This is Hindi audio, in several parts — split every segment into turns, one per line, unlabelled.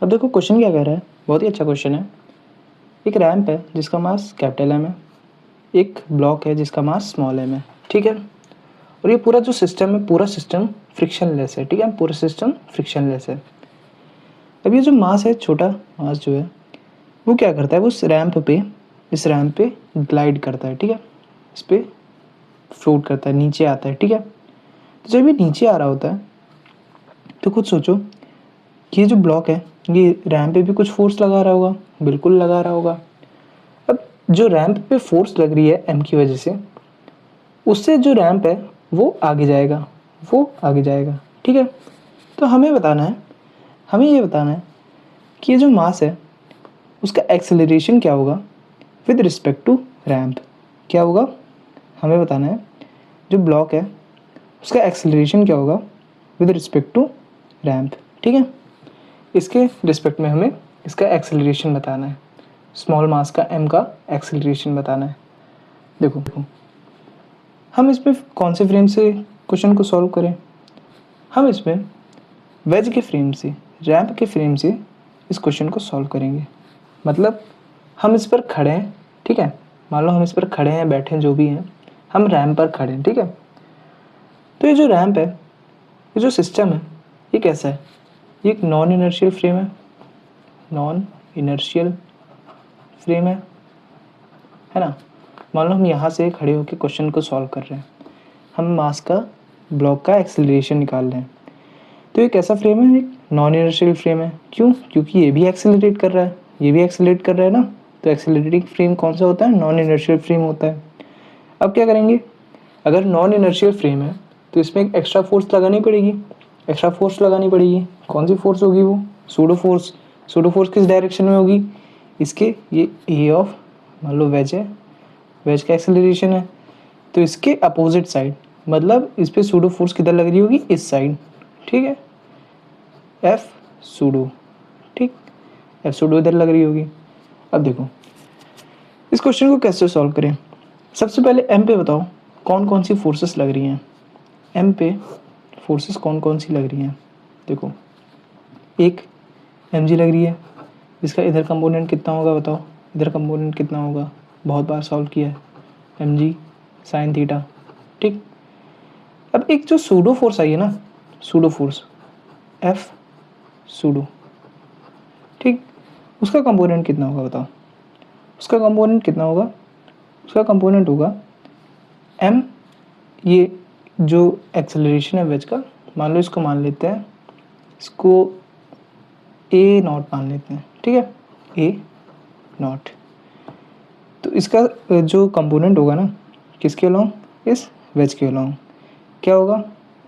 अब देखो क्वेश्चन क्या कह रहा है, बहुत ही अच्छा क्वेश्चन है। एक रैंप है जिसका मास कैपिटल एम है, एक ब्लॉक है जिसका मास स्मॉल एम है, ठीक है। और ये पूरा जो सिस्टम है, पूरा सिस्टम फ्रिक्शनलेस है, ठीक है, पूरा सिस्टम फ्रिक्शनलेस है। अब ये जो मास है, छोटा मास जो है, वो क्या करता है, वो इस रैंप पे ग्लाइड करता है, ठीक है, इस पे फ्लोट करता है, नीचे आता है, ठीक है। तो जब ये नीचे आ रहा होता है तो खुद सोचो कि ये जो ब्लॉक है, ये रैंप पे भी कुछ फोर्स लगा रहा होगा, बिल्कुल लगा रहा होगा। अब जो रैंप पे फोर्स लग रही है एम की वजह से, उससे जो रैंप है वो आगे जाएगा, ठीक है। तो हमें ये बताना है कि ये जो मास है उसका एक्सेलरेशन क्या होगा विद रिस्पेक्ट टू रैंप, क्या होगा हमें बताना है। जो ब्लॉक है उसका एक्सेलरेशन क्या होगा विद रिस्पेक्ट टू रैंप, ठीक है। इसके रिस्पेक्ट में हमें इसका एक्सेलरेशन बताना है, स्मॉल मास का एम का एक्सेलरेशन बताना है। देखो हम इसमें कौन से फ्रेम से क्वेश्चन को सॉल्व करें, हम इसमें वेज के फ्रेम से, रैंप के फ्रेम से इस क्वेश्चन को सॉल्व करेंगे। मतलब हम इस पर खड़े हैं, ठीक है, मान लो हम इस पर खड़े हैं, बैठे हैं, जो भी हैं, हम रैंप पर खड़े हैं, ठीक है। तो ये जो रैंप है, ये जो सिस्टम है, ये कैसा है, ये एक नॉन इनर्शियल फ्रेम है, नॉन इनर्शियल फ्रेम है ना। मान लो हम यहाँ से खड़े होकर क्वेश्चन को सॉल्व कर रहे हैं, हम मास का, ब्लॉक का एक्सेलरेशन निकाल रहे हैं। तो ये कैसा फ्रेम है, एक नॉन इनर्शियल फ्रेम है। क्यों? क्योंकि ये भी एक्सेलरेट कर रहा है, ये भी एक्सेलरेट कर रहा है ना। तो एक्सेलरेटिंग फ्रेम कौन सा होता है, नॉन इनर्शियल फ्रेम होता है। अब क्या करेंगे, अगर नॉन इनर्शियल फ्रेम है तो इसमें एक एक्स्ट्रा फोर्स लगानी पड़ेगी। कौन सी फोर्स होगी वो, सूडो फोर्स किस डायरेक्शन में होगी, इसके, ये ए ऑफ, मान लो वेज है, वेज का एक्सेलरेशन है, तो इसके अपोजिट साइड, मतलब इस पे सूडो फोर्स किधर लग रही होगी, इस साइड, ठीक है, एफ सूडो, ठीक, एफ सूडो इधर लग रही होगी। अब देखो इस क्वेश्चन को कैसे सॉल्व करें। सबसे पहले एम पे बताओ कौन कौन सी फोर्सेस लग रही हैं, एम पे फोर्सेस कौन कौन सी लग रही हैं। देखो एक एम जी लग रही है, इसका इधर कंपोनेंट कितना होगा बताओ, इधर कंपोनेंट कितना होगा, बहुत बार सॉल्व किया है, एम जी साइन थीटा, ठीक। अब एक जो सूडो फोर्स आई है ना, सूडो फोर्स एफ सूडो, ठीक, उसका कंपोनेंट कितना होगा बताओ, उसका कंपोनेंट होगा एम, ये जो एक्सेलरेशन है वेज का, मान लो इसको मान लेते हैं, इसको ए नॉट मान लेते हैं, ठीक है, ए नॉट। तो इसका जो कंपोनेंट होगा ना, किसके अलोंग, इस वेज के अलोंग, क्या होगा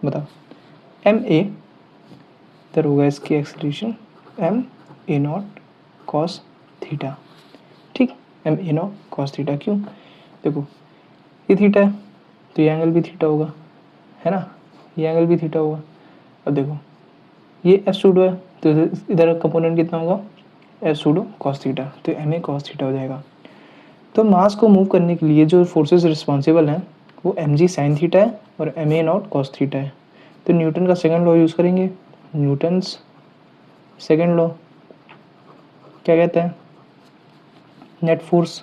बताओ, एम ए, इधर होगा इसकी acceleration m a not cos theta, ठीक, m a not cos theta. क्यों? देखो ये थीटा है तो ये एंगल भी थीटा होगा, है ना, ये एंगल भी थीटा होगा। अब देखो ये एफ सूडो है तो इधर कंपोनेंट कितना होगा, एफ सूडो कॉस थीटा, तो एम ए कॉस थीटा हो जाएगा। तो मास को मूव करने के लिए जो फोर्सेस रिस्पॉन्सिबल हैं वो एम जी साइन थीटा है और m a not cos theta है। तो न्यूटन का सेकंड लॉ यूज़ करेंगे, न्यूटन्स सेकंड लॉ क्या कहता है, net force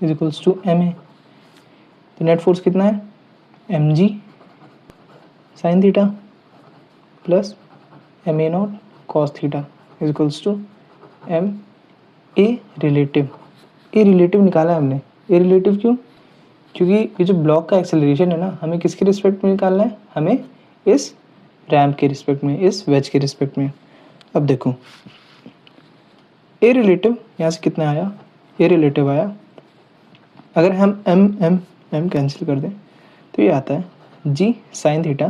is equals to m a. तो नेट फोर्स कितना है, m g sine theta plus m a not cos theta is equals to m a relative. A relative निकाला है हमने, ए रिलेटिव क्यों, क्योंकि ये जो ब्लॉक का एक्सेलरेशन है ना, हमें किसके रिस्पेक्ट में निकालना है, हमें इस रैम्प के रिस्पेक्ट में, इस वेज के रिस्पेक्ट में। अब देखो ए रिलेटिव यहाँ से कितना आया, ए रिलेटिव आया, अगर हम एम एम एम कैंसिल कर दें तो ये आता है g sine theta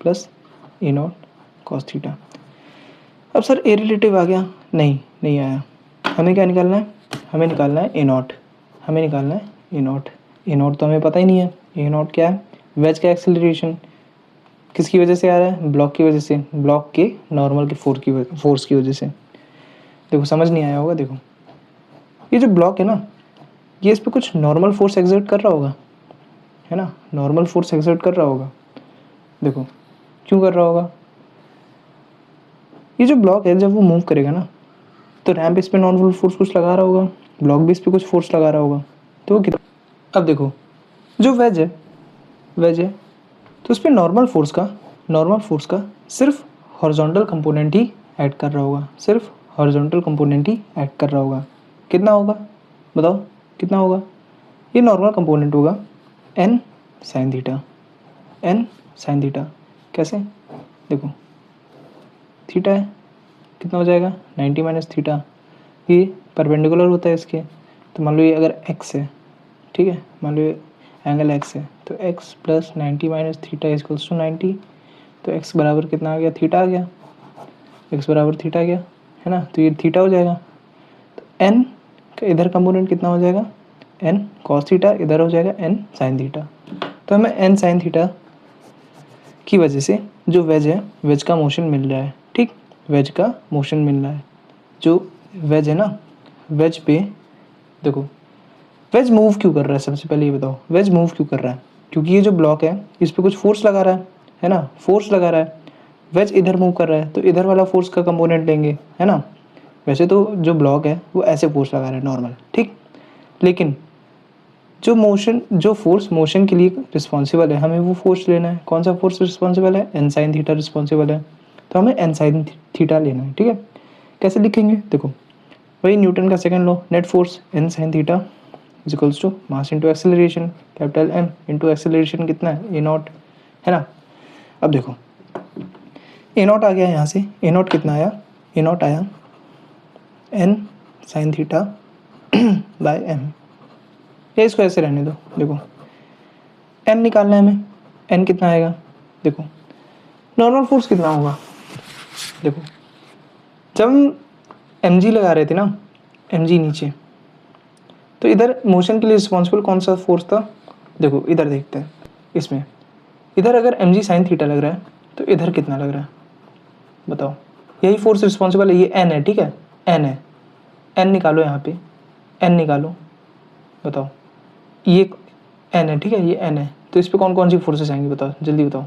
plus a not cos theta. अब सर ए रिलेटिव आ गया, नहीं आया, हमें क्या निकालना है, हमें निकालना है ए नॉट, ए नॉट तो हमें पता ही नहीं है, ए नॉट क्या है, वेज का एक्सेलरेशन किसकी वजह से आ रहा है, ब्लॉक की वजह से, ब्लॉक के नॉर्मल के फोर्स की वजह से। देखो समझ नहीं आया होगा, देखो ये जो ब्लॉक है ना, ये इस पर कुछ नॉर्मल फोर्स एक्सर्ट कर रहा होगा, है ना, नॉर्मल फोर्स एक्सर्ट कर रहा होगा। देखो क्यों कर रहा होगा, ये जो ब्लॉक है जब वो मूव करेगा ना, तो रैम्प इस पर नॉर्मल फोर्स कुछ लगा रहा होगा, ब्लॉक भी इस पर कुछ फोर्स लगा रहा होगा, तो वो कितना। अब देखो जो वेज है तो उस पर नॉर्मल फोर्स का सिर्फ हॉरिजॉन्टल कंपोनेंट ही ऐड कर रहा होगा, सिर्फ हॉरिजॉन्टल कंपोनेंट ही ऐड कर रहा होगा। कितना होगा बताओ, कितना होगा। ये नॉर्मल कंपोनेंट होगा N sine theta, N sine theta. कैसे, देखो थीटा है, कितना हो जाएगा 90 माइनस थीटा, ये परपेंडिकुलर होता है इसके। तो मान लो ये अगर x है, ठीक है, मान लो ये एंगल x है, तो x plus 90 minus theta equals to 90। तो x बराबर कितना आ गया, थीटा आ गया, x बराबर थीटा आ गया, है ना। तो ये थीटा हो जाएगा। तो n का इधर कंपोनेंट कितना हो जाएगा, n cos थीटा, इधर हो जाएगा n sin थीटा। तो हमें n sin थीटा की वजह से जो वेज है, वेज का मोशन मिल रहा है, ठीक, वेज का मोशन मिल रहा है। जो वेज है ना, वेज पे देखो वेज मूव क्यों कर रहा है, सबसे पहले ये बताओ वेज मूव क्यों कर रहा है। क्योंकि ये जो ब्लॉक है इस पर कुछ फोर्स लगा रहा है ना, फोर्स लगा रहा है। वेज इधर मूव कर रहा है तो इधर वाला फोर्स का कंपोनेंट लेंगे, है ना। वैसे तो जो ब्लॉक है वो ऐसे फोर्स लगा रहा है नॉर्मल, ठीक, लेकिन जो फोर्स मोशन के लिए रिस्पॉन्सिबल है, हमें वो फोर्स लेना है। कौन सा फोर्स रिस्पॉन्सिबल है, एन साइन थीटा रिस्पॉन्सिबल है। तो हमें एन साइन थीटा लेना है, ठीक है। कैसे लिखेंगे, देखो वही न्यूटन का second law, net force N sine theta is equals to mass into acceleration, capital M into acceleration कितना है, ए नॉट, है ना। अब देखो ए नॉट आ गया यहाँ से, ए नॉट कितना आया, ए नॉट आया N sine theta by M. या इसको ऐसे रहने दो, देखो एन निकालना है हमें, एन कितना आएगा, देखो नॉर्मल फोर्स कितना होगा। देखो जब हम एम जी लगा रहे थे ना, एम जी नीचे, तो इधर मोशन के लिए रिस्पॉन्सिबल कौन सा फोर्स था। देखो इधर देखते हैं, इसमें इधर अगर एम जी साइन थीटा लग रहा है तो इधर कितना लग रहा है बताओ। यही फोर्स रिस्पॉन्सिबल है, ये एन है, ठीक है, एन है, एन निकालो यहाँ पे, एन निकालो, बताओ ये एन है, ठीक है, ये एन है। तो इस पर कौन कौन सी फोर्सेस आएंगी बताओ, जल्दी बताओ।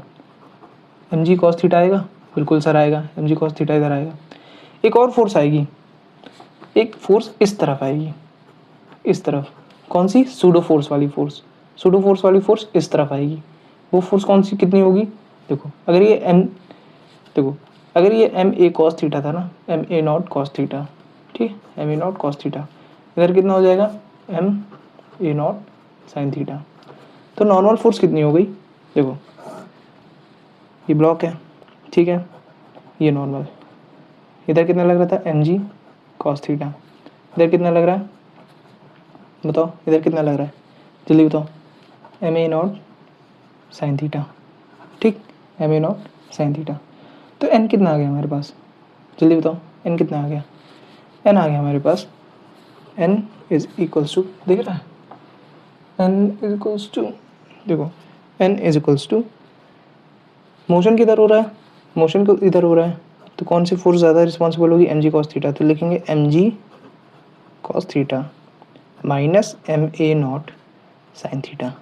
एम जी कॉस थीटा आएगा, बिल्कुल सर आएगा, एम जी कॉस थीटा इधर आएगा। एक और फोर्स आएगी, एक फोर्स इस तरफ आएगी, इस तरफ, कौन सी, सूडो फोर्स वाली फोर्स, सूडो फोर्स वाली फोर्स इस तरफ आएगी। वो फोर्स कौन सी कितनी होगी, देखो अगर ये एम, देखो अगर ये एम ए कॉस थीटा था ना, m a not cos theta, ठीक, m a not cos theta, इधर कितना हो जाएगा m a not sine theta. तो नॉर्मल फोर्स कितनी हो गई, देखो ये ब्लॉक है, ठीक है, ये नॉर्मल, इधर कितना लग रहा था एम जी कॉस थीटा, इधर कितना लग रहा है बताओ, इधर कितना लग रहा है जल्दी बताओ, m a not sine theta, ठीक, m a not sine theta. तो एन कितना आ गया हमारे पास, जल्दी बताओ एन कितना आ गया, एन आ गया हमारे पास, एन इज इक्वल्स टू, देख रहा है, एन इज इक्वल्स टू, देखो N is equals to, motion किधर हो रहा है, मोशन को इधर हो रहा है, तो कौन सी फोर्स ज़्यादा रिस्पॉन्सिबल होगी, एम जी कॉस थीटा। तो लिखेंगे m g cos theta minus m a not sine theta,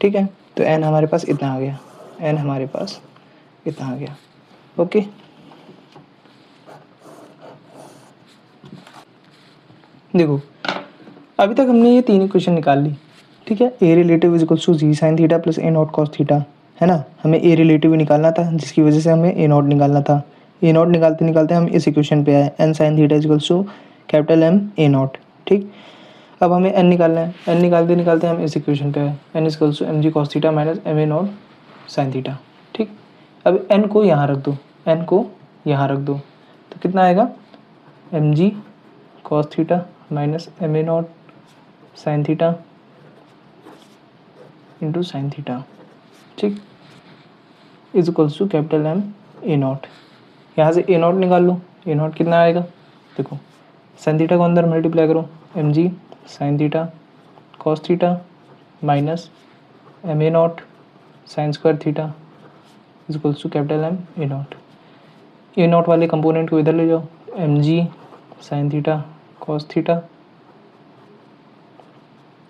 ठीक है। तो एन हमारे पास इतना आ गया, एन हमारे पास इतना आ गया, ओके। देखो अभी तक हमने ये तीन इक्वेशन निकाल ली, ठीक है। A relative is equals to g sine theta plus a not cos theta, है ना। हमें ए रिलेटिव निकालना था जिसकी वजह से हमें ए नॉट निकालना था। ए नॉट निकालते निकालते हम इस इक्वेशन पे आए, N sine theta is equals to capital M a naught, ठीक। अब हमें एन निकालना है, एन निकालते निकालते हम इस इक्वेशन पे आए, N is equals to m g cos theta minus m a not sine theta, ठीक। अब एन को यहाँ रख दो, एन को यहाँ रख दो, तो कितना आएगा m g cos theta minus m a not sine theta into sine theta, ठीक, is equals to capital M a not. यहाँ से ए नॉट निकाल लो, ए नॉट कितना आएगा, देखो साइन थीटा को अंदर मल्टीप्लाई करो, m g sine theta cos theta minus m a not sine square theta is equals to capital M a naught. A naught वाले कंपोनेंट को इधर ले जाओ, m g sine theta cos theta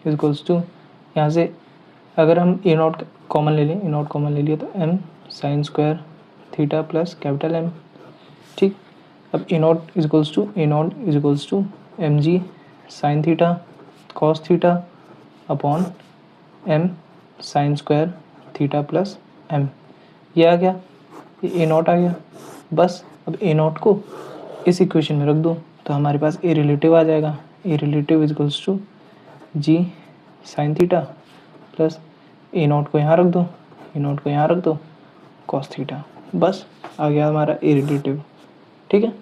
is equals to, यहाँ से अगर हम ए नॉट कॉमन ले लें, ए नॉट कॉमन ले लिया तो m sine square theta plus capital M, ठीक। अब a not is equals to m g sine theta cos theta upon m sine square theta plus M. ये आ गया, ये ए नॉट आ गया। बस अब ए नॉट को इस इक्वेशन में रख दो तो हमारे पास ए रिलेटिव आ जाएगा। A relative is equals to g sine theta plus a naught को यहाँ रख दो, ए नॉट को यहाँ रख दो, कॉस थीटा। बस आ गया हमारा ए रिलेटिव। ठीक है।